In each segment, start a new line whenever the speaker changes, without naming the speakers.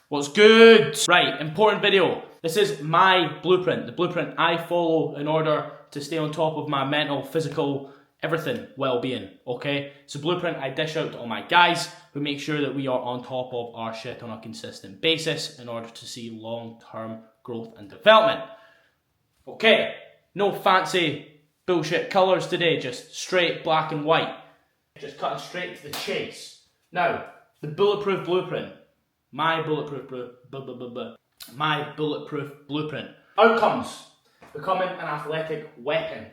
What's good? Right, important video. This is my blueprint, the blueprint I follow in order to stay on top of my mental, physical, everything well-being, okay? It's a blueprint I dish out to all my guys who make sure that we are on top of our shit on a consistent basis in order to see long-term growth and development. Okay, no fancy bullshit colours today, just straight black and white. Just cutting straight to the chase. Now, the bulletproof blueprint. My bulletproof blueprint. Outcomes. Becoming an athletic weapon.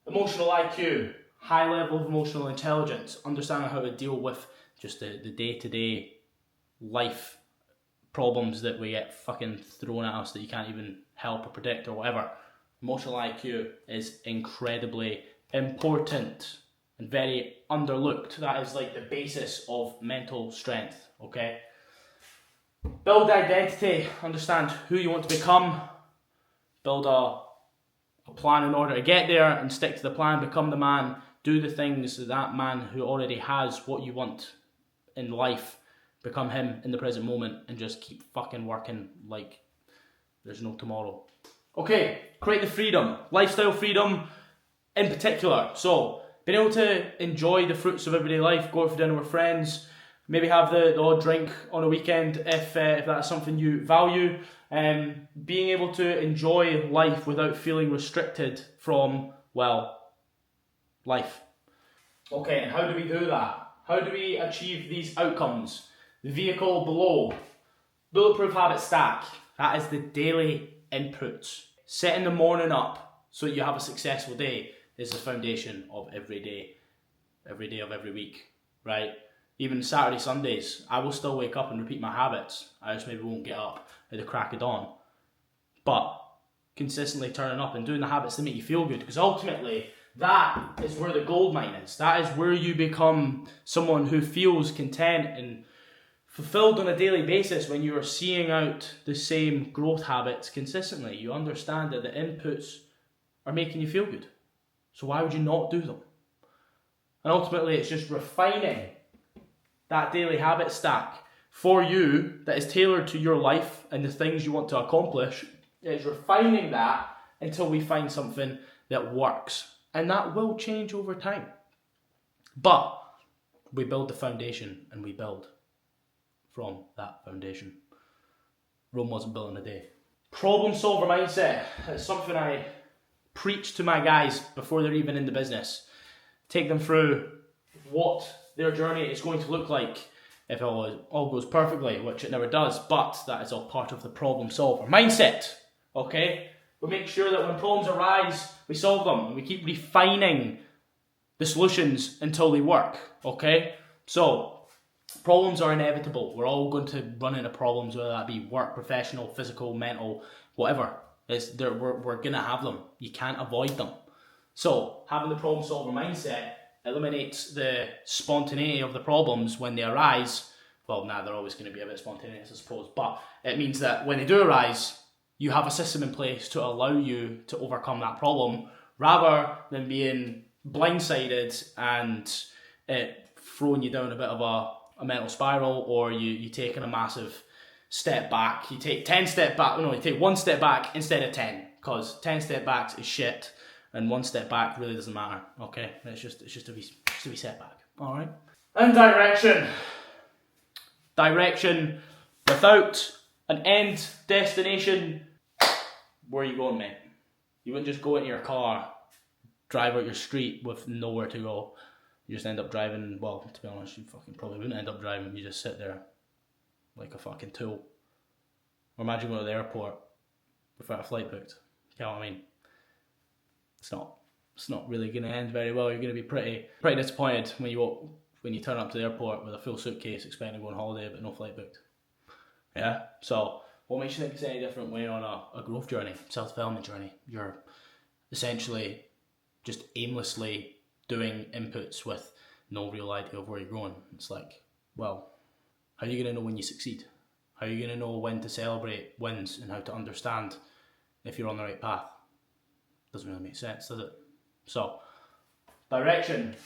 Emotional IQ. High level of emotional intelligence. Understanding how to deal with just the day-to-day life problems that we get fucking thrown at us that you can't even help or predict or whatever. Emotional IQ is incredibly important and very underlooked. That is like the basis of mental strength, okay? Build identity, understand who you want to become, build a plan in order to get there and stick to the plan, become the man, do the things that man who already has what you want in life, become him in the present moment and just keep fucking working like there's no tomorrow. Okay, create the freedom, lifestyle freedom in particular. So, being able to enjoy the fruits of everyday life, go out for dinner with friends, maybe have the odd drink on a weekend if that's something you value. Being able to enjoy life without feeling restricted from, well, life. Okay, and how do we do that? How do we achieve these outcomes? The vehicle below. Bulletproof habit stack. That is the daily inputs. Setting the morning up so that you have a successful day is the foundation of every day of every week, right? Even Saturday, Sundays, I will still wake up and repeat my habits. I just maybe won't get up at the crack of dawn. But consistently turning up and doing the habits that make you feel good, because ultimately that is where the gold mine is. That is where you become someone who feels content and fulfilled on a daily basis when you are seeing out the same growth habits consistently. You understand that the inputs are making you feel good. So why would you not do them? And ultimately it's just refining that daily habit stack for you that is tailored to your life and the things you want to accomplish. It's refining that until we find something that works. And that will change over time. But we build the foundation and we build from that foundation. Rome wasn't built in a day. Problem solver mindset. It's something I preach to my guys before they're even in the business. Take them through what their journey is going to look like if it all goes perfectly, which it never does, but that is all part of the problem solver mindset, okay? We make sure that when problems arise, we solve them, and we keep refining the solutions until they work, okay? So, problems are inevitable. We're all going to run into problems, whether that be work, professional, physical, mental, whatever. We're going to have them. You can't avoid them. So, having the problem solver mindset eliminates the spontaneity of the problems when they arise. Well, they're always going to be a bit spontaneous, I suppose, but it means that when they do arise, you have a system in place to allow you to overcome that problem, rather than being blindsided and it throwing you down a bit of a mental spiral, or you taking a massive step back. You take 10 step back, you take 1 step back instead of 10, because 10 step backs is shit. And 1 step back really doesn't matter, okay? It's just a wee setback, all right? And direction. Direction without an end destination. Where are you going, mate? You wouldn't just go into your car, drive out your street with nowhere to go. You just end up driving, well, to be honest, you fucking probably wouldn't end up driving. You just sit there like a fucking tool. Or imagine going to the airport without a flight booked. You know what I mean? It's not really going to end very well. You're going to be pretty disappointed when you turn up to the airport with a full suitcase expecting to go on holiday but no flight booked. Yeah? So, what makes you think it's any different when you're on a growth journey, self-development journey? You're essentially just aimlessly doing inputs with no real idea of where you're going. It's like, well, how are you going to know when you succeed? How are you going to know when to celebrate wins and how to understand if you're on the right path? Doesn't really make sense, does it? So, direction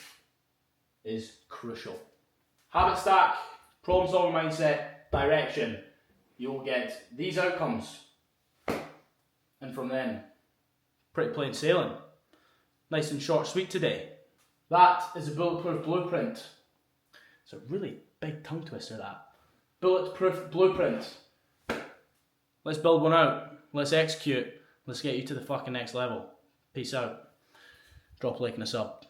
is crucial. Habit stack, problem solving mindset, direction. you'll get these outcomes. And from then, pretty plain sailing. Nice and short, sweet today. That is a bulletproof blueprint. It's a really big tongue twister, that. Bulletproof blueprint. Let's build one out. Let's execute. Let's get you to the fucking next level. Peace out. Drop a like and a sub.